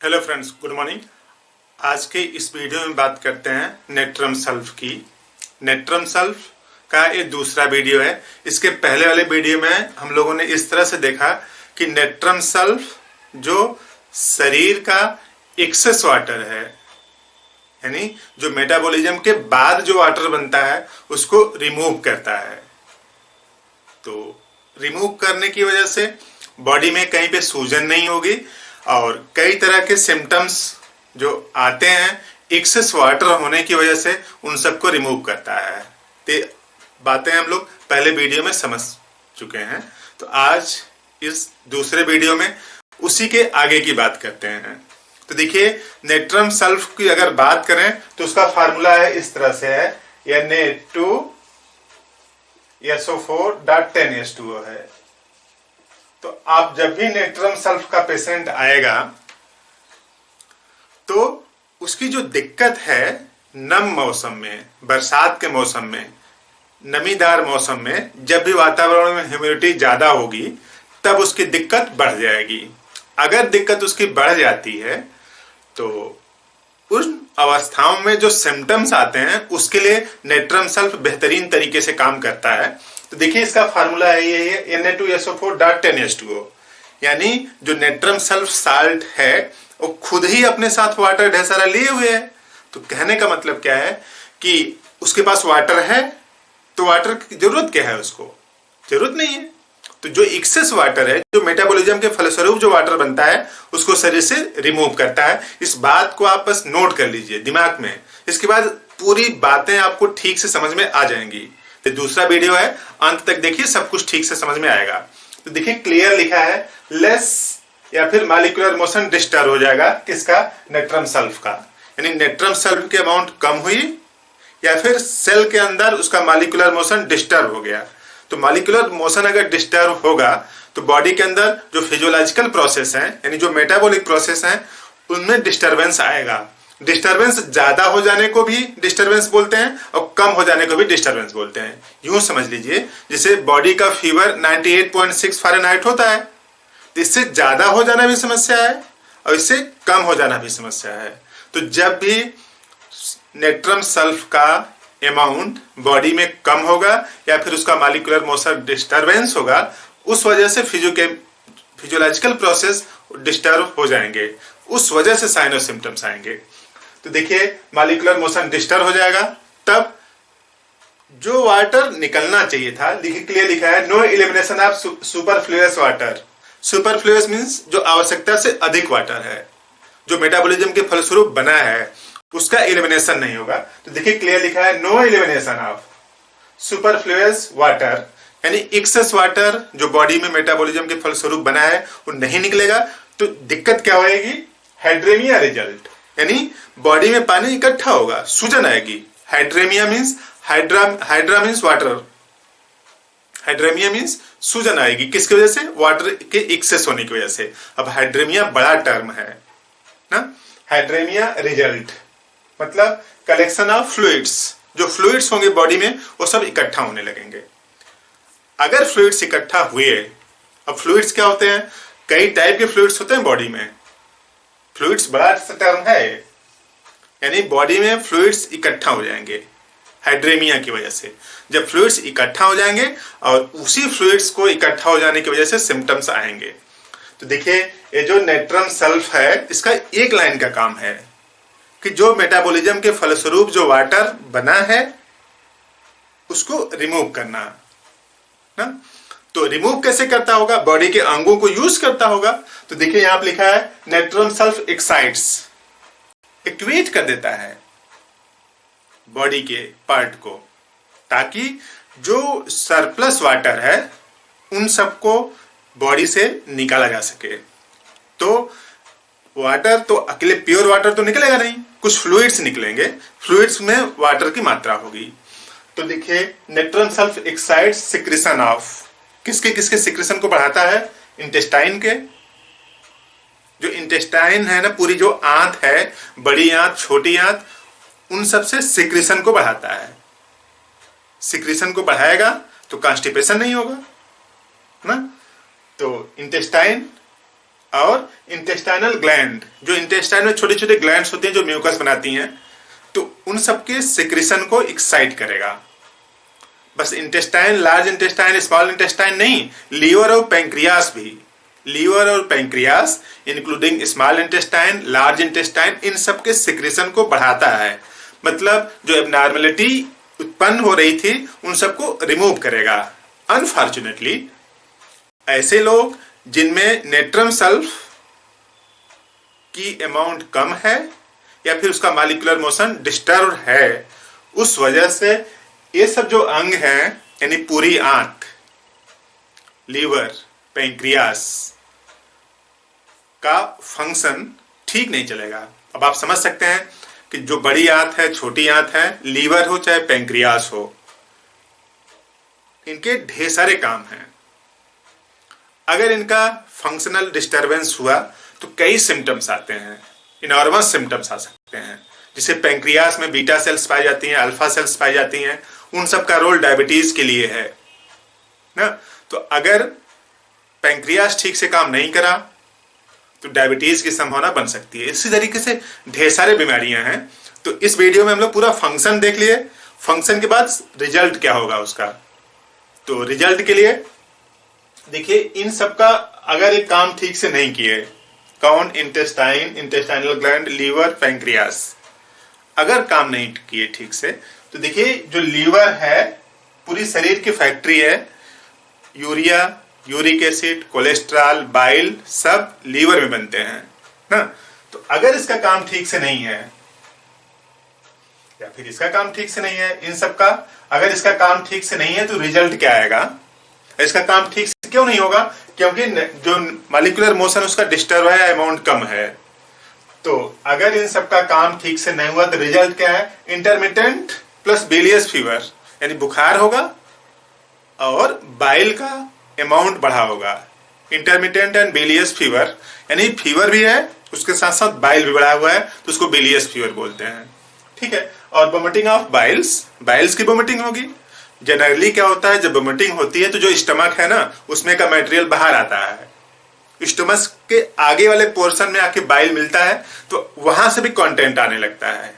Hello friends, good morning. आज के इस वीडियो में बात करते हैं नेट्रम सल्फ की। नेट्रम सल्फ का ये दूसरा वीडियो है। इसके पहले वाले वीडियो में हम लोगों ने इस तरह से देखा कि नेट्रम सल्फ जो शरीर का एक्सेस वाटर है, यानी जो मेटाबॉलिज्म के बाद जो वाटर बनता है उसको रिमूव करता है। तो रिमूव करने की वजह से बॉडी में कहीं पे सूजन नहीं होगी और कई तरह के सिम्टम्स जो आते हैं एक्सेस वाटर होने की वजह से उन सबको रिमूव करता है। तो बातें हम लोग पहले वीडियो में समझ चुके हैं। तो आज इस दूसरे वीडियो में उसी के आगे की बात करते हैं। तो देखिए, नेट्रम सल्फ की अगर बात करें तो उसका फार्मूला है इस तरह से है, Na2SO4.10H2O है। तो आप जब भी नेट्रम सल्फ का पेशेंट आएगा तो उसकी जो दिक्कत है नम मौसम में, बरसात के मौसम में, नमीदार मौसम में, जब भी वातावरण में ह्यूमिडिटी ज्यादा होगी तब उसकी दिक्कत बढ़ जाएगी। अगर दिक्कत उसकी बढ़ जाती है तो उन अवस्थाओं में जो सिम्टम्स आते हैं उसके लिए नेट्रम सल्फ बेहतरीन तरीके से काम करता है। तो देखिए, इसका फार्मूला है ये Na2SO4.10H2O, यानी जो नेट्रम सल्फ साल्ट है वो खुद ही अपने साथ वाटर ढेर सारा लिए हुए है। तो कहने का मतलब क्या है कि उसके पास वाटर है तो वाटर की जरूरत क्या है, उसको जरूरत नहीं है। तो जो एक्सेस वाटर है, जो मेटाबॉलिज्म के फलस्वरूप जो वाटर बनता है उसको शरीर से रिमूव करता है। इस बात को आप बस नोट कर लीजिए दिमाग में। इसके बाद पूरी बातें आपको ठीक से समझ में आ जाएंगी। तो दूसरा वीडियो है, अंत तक देखिए, सब कुछ ठीक से समझ में आएगा। तो देखिए, क्लियर लिखा है लेस या फिर मॉलिक्यूलर मोशन डिस्टर्ब हो जाएगा किसका, नेट्रम सल्फ का। यानी नेट्रम सल्फ की अमाउंट कम हुई या फिर सेल के अंदर उसका मॉलिक्यूलर मोशन डिस्टर्ब हो गया। तो मॉलिक्यूलर मोशन अगर डिस्टर्ब होगा तो बॉडी के अंदर जो फिजियोलॉजिकल प्रोसेस है, यानी जो मेटाबॉलिक प्रोसेस है, उनमें डिस्टर्बेंस आएगा। डिस्टर्बेंस ज्यादा हो जाने को भी डिस्टर्बेंस बोलते हैं और कम हो जाने को भी डिस्टर्बेंस बोलते हैं। यूं समझ लीजिए, जैसे बॉडी का फीवर 98.6 फ़ारेनहाइट होता है, तो इससे ज्यादा हो जाना भी समस्या है और इससे कम हो जाना भी समस्या है। तो जब भी नेट्रम सल्फ का अमाउंट बॉडी में कम होगा या फिर उसका मॉलिक्यूलर मोशन डिस्टर्बेंस होगा, उस वजह से फिजियोलॉजिकल प्रोसेस डिस्टर्ब हो जाएंगे, उस वजह से साइन और सिम्टम्स आएंगे। तो देखिए, मॉलिक्यूलर मोशन डिस्टर्ब हो जाएगा, तब जो वाटर निकलना चाहिए था, देखिए क्लियर लिखा है, no elimination of superfluous water. Superfluous means जो आवश्यकता से अधिक वाटर है, जो मेटाबॉलिज्म के फलस्वरूप बना है, उसका एलिमिनेशन नहीं होगा। तो देखिए, क्लियर लिखा है, no elimination of superfluous water, यानी एक्सेस वाटर जो बॉडी में मेटाबॉलिज्म के फलस्वरूप बना है वो नहीं निकलेगा। तो दिक्कत क्या होगी, हाइड्रेमिया रिजल्ट, यानी बॉडी में पानी इकट्ठा होगा, सूजन आएगी। Hydraemia means hydra means water, hydraemia means सूजन आएगी। किसकी वजह से, वाटर के एक्सेस होने की वजह से। अब हाइड्रेमिया बड़ा टर्म है ना। हाइड्रेमिया रिजल्ट मतलब कलेक्शन ऑफ फ्लूइड्स, जो फ्लूइड्स होंगे बॉडी में वो सब इकट्ठा होने लगेंगे। अगर फ्लूइड्स इकट्ठा हुए, अब फ्लूइड्स क्या होते हैं, कई टाइप के फ्लूइड्स होते हैं बॉडी में। फ्लूइड्स बड़ा टर्म है, यानी बॉडी में फ्लूइड्स इकट्ठा हो जाएंगे हाइड्रेमिया की वजह से। जब फ्लूइड्स इकट्ठा हो जाएंगे और उसी फ्लूइड्स को इकट्ठा हो जाने की वजह से सिम्टम्स आएंगे। तो देखिए, ये जो नेट्रम सल्फ है, इसका एक लाइन का काम है कि जो मेटाबॉलिज्म के फलस्वरूप जो वाटर बना है उसको रिमूव करना ना। तो रिमूव कैसे करता होगा, बॉडी के अंगों को यूज करता होगा। तो देखिए, यहां पर लिखा है, नेट्रम सल्फ एक्साइट्स, एक्टिवेट कर देता है बॉडी के पार्ट को, ताकि जो सरप्लस वाटर है उन सबको बॉडी से निकाला जा सके। तो वाटर तो अकेले प्योर वाटर तो निकलेगा नहीं, कुछ फ्लूइड्स निकलेंगे, फ्लूइड्स में वाटर की मात्रा होगी। तो देखिए, natrum sulph excites secretion of, किसके किसके सिक्रेशन को बढ़ाता है, इंटेस्टाइन के। जो इंटेस्टाइन है ना, पूरी जो आंत है, बड़ी आंत, छोटी आंत, उन सब से सिक्रेशन को बढ़ाता है। सिक्रेशन को बढ़ाएगा तो कॉन्स्टिपेशन नहीं होगा ना। तो इंटेस्टाइन और इंटेस्टाइनल ग्लैंड, जो इंटेस्टाइन में छोटे छोटे ग्लैंड्स होते हैं जो म्यूकस बनाती हैं, तो उन सबके सिक्रीशन को एक्साइट करेगा। बस intestine, large intestine, small intestine नहीं, लीवर और पैंक्रियास भी, लीवर और pancreas including small intestine, large intestine, इन सब के सिक्रीशन को बढ़ाता है। मतलब जो एबनॉर्मलिटी उत्पन्न हो रही थी उन सबको रिमूव करेगा। अनफॉर्चुनेटली ऐसे लोग जिनमें नेट्रम सल्फ की अमाउंट कम है या फिर उसका मॉलिक्यूलर मोशन डिस्टर्ब है, उस वजह से ये सब जो अंग हैं, यानी पूरी आंत, लीवर, पैंक्रियास का फंक्शन ठीक नहीं चलेगा। अब आप समझ सकते हैं कि जो बड़ी आंत है, छोटी आंत है, लीवर हो चाहे पैंक्रियास हो, इनके ढेर सारे काम हैं। अगर इनका फंक्शनल डिस्टरबेंस हुआ तो कई सिम्टम्स आते हैं, इनॉर्मस सिम्टम्स आ सकते हैं। जिसे पैंक्रियास में बीटा सेल्स पाई जाती हैं, अल्फा सेल्स पाई जाती हैं, उन सब का रोल डायबिटीज के लिए है ना। तो अगर पैंक्रियास ठीक से काम नहीं करा तो डायबिटीज की संभावना बन सकती है। इसी तरीके से ढेर सारे बीमारियां हैं। तो इस वीडियो में हम लोग पूरा फंक्शन देख लिए, फंक्शन के बाद रिजल्ट क्या होगा उसका। तो रिजल्ट के लिए देखिए, इन सब का अगर एक काम ठीक से नहीं किए, कौन, intestine, intestinal gland, liver, pancreas, अगर काम नहीं किए ठीक से, तो देखिए जो लीवर है पूरी शरीर की फैक्ट्री है। Urea, uric acid, cholesterol, bile सब लीवर में बनते हैं ना। तो अगर इसका काम ठीक से नहीं है या फिर इसका काम ठीक से नहीं है, इन सब का अगर इसका काम ठीक से नहीं है तो रिजल्ट क्या आएगा। इसका काम ठीक से क्यों नहीं होगा, क्योंकि जो मॉलिक्यूलर मोशन उसका डिस्टर्ब है, अमाउंट कम है। तो अगर इन सब का काम ठीक से नहीं हुआ तो रिजल्ट क्या है, इंटरमिटेंट प्लस बिलियस फीवर, यानी बुखार होगा और बाइल का अमाउंट बढ़ा होगा। इंटरमिटेंट एंड बिलियस फीवर, यानी फीवर भी है उसके साथ साथ बाइल भी बढ़ा हुआ है, तो उसको बिलियस फीवर बोलते हैं। ठीक है। और वोमिटिंग ऑफ बाइल्स, बाइल्स की वोमिटिंग होगी। जनरली क्या होता है, जब वोमिटिंग होती है तो जो स्टमक है ना, उसमें का मटेरियल बाहर आता है, स्टमक के आगे वाले पोर्शन में आके बाइल मिलता है, तो वहां से भी कंटेंट आने लगता है।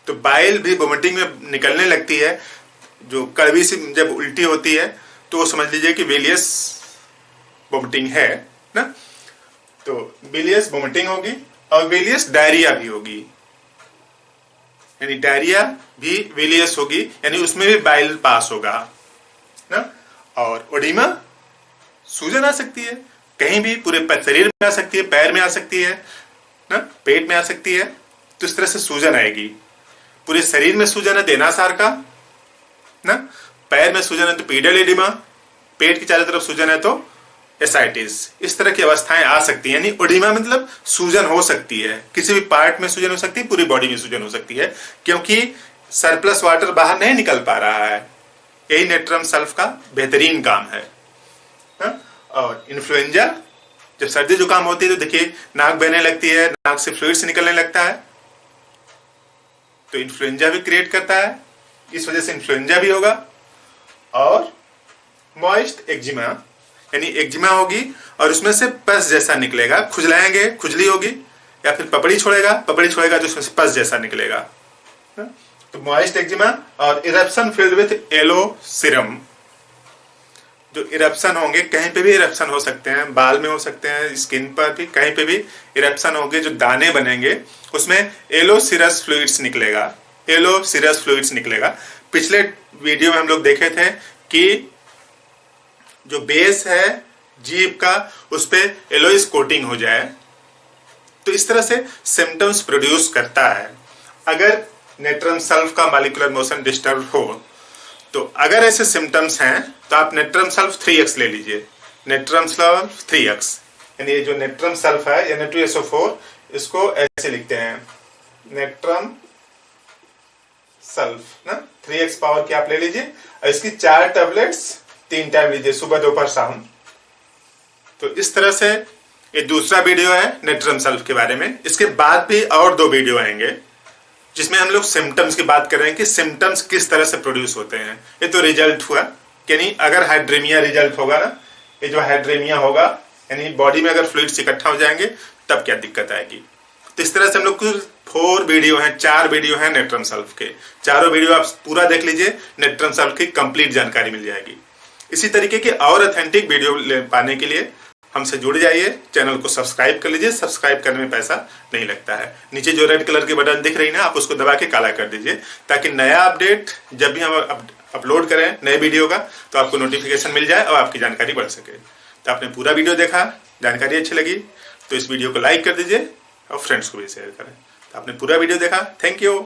तो बाइल भी वोमिटिंग में निकलने लगती है। जो कड़वी सी जब उल्टी होती है तो समझ लीजिए कि बिलियस वोमिटिंग है ना। तो बिलियस वोमिटिंग होगी और बिलियस डायरिया भी होगी, यानी डायरिया भी बिलियस होगी, यानी उसमें भी बाइल पास होगा ना। और ओडिमा, सूजन आ सकती है कहीं भी, पूरे शरीर में आ सकती है, पैर में आ सकती है ना, पेट में आ सकती है। तो इस तरह से सूजन आएगी। पूरे शरीर में सूजन है देनासार का ना, पैर में सूजन है तो पीडल एडिमा, पेट की चारों तरफ सूजन है तो एसाइटिस। इस तरह की अवस्थाएं आ सकती हैं। यानी ओडिमा मतलब सूजन हो सकती है, किसी भी पार्ट में सूजन हो सकती है, पूरी बॉडी में सूजन हो सकती है, क्योंकि सरप्लस वाटर बाहर नहीं निकल पा रहा है। यही नेट्रम सल्फ का बेहतरीन काम है ना? और इन्फ्लुएंजा, जब सर्दी जुकाम होती है तो देखिए नाक बहने लगती है, नाक से फ्लूइड्स निकलने लगता है, तो इन्फ्लुएंजा भी क्रिएट करता है। इस वजह से इन्फ्लुएंजा भी होगा। और मॉइस्ट एक्जिमा, यानी एक्जिमा होगी और उसमें से पस जैसा निकलेगा, खुजलाएंगे, खुजली होगी, या फिर पपड़ी छोड़ेगा, पपड़ी छोड़ेगा तो उसमें से पस जैसा निकलेगा। तो मॉइस्ट एक्जिमा और eruption filled with yellow serum. जो इरप्शन होंगे, कहीं पे भी इरप्शन हो सकते हैं, बाल में हो सकते हैं, स्किन पर भी, कहीं पे भी इरप्शन होंगे, जो दाने बनेंगे उसमें येलो सीरस फ्लूइड्स निकलेगा, येलो सीरस फ्लूइड्स निकलेगा। पिछले वीडियो में हम लोग देखे थे कि जो बेस है जीभ का उस पे येलोइश कोटिंग हो जाए, तो इस तरह से सिम्टम्स प्रोड्यूस करता है अगर नेट्रम सल्फ का मॉलिक्यूलर मोशन डिस्टर्ब हो। तो अगर ऐसे सिम्टम्स हैं तो आप नेट्रम सल्फ 3x ले लीजिए। नेट्रम सल्फ 3x, यानी ये जो नेट्रम सल्फ है Na2SO4, इसको ऐसे लिखते हैं नेट्रम सल्फ ना, 3x पावर की आप ले लीजिए और इसकी 4 टैबलेट्स 3 टाइम लीजिए, सुबह दोपहर शाम। तो इस तरह से ये दूसरा वीडियो है नेट्रम सल्फ के बारे में। इसके बाद भी और 2 वीडियो आएंगे जिसमें हम लोग सिम्टम्स की बात कर रहे हैं कि सिम्टम्स किस तरह से प्रोड्यूस होते हैं। ये तो रिजल्ट हुआ, यानी अगर हाइड्रेमिया रिजल्ट होगा ना, ये जो हाइड्रेमिया होगा यानी बॉडी में अगर फ्लूइड्स इकट्ठा हो जाएंगे तब क्या दिक्कत आएगी। तो इस तरह से हम लोग कुल 4 वीडियो हैं, 4 वीडियो हैं नेट्रम सल्फ के। चारों वीडियो आप पूरा देख लीजिए, नेट्रम सल्फ की कंप्लीट जानकारी मिल जाएगी। इसी तरीके के और ऑथेंटिक वीडियो पाने के लिए हमसे जुड़ जाइए, चैनल को सब्सक्राइब कर लीजिए। सब्सक्राइब करने में पैसा नहीं लगता है। नीचे जो रेड कलर की बटन दिख रही है ना, आप उसको दबा के काला कर दीजिए, ताकि नया अपडेट जब भी हम अपलोड करें नए वीडियो का तो आपको नोटिफिकेशन मिल जाए और आपकी जानकारी बढ़ सके। तो आपने पूरा वीडियो देखा, जानकारी अच्छी लगी तो इस वीडियो को लाइक कर दीजिए और फ्रेंड्स को भी शेयर करें। तो आपने पूरा वीडियो देखा, थैंक यू।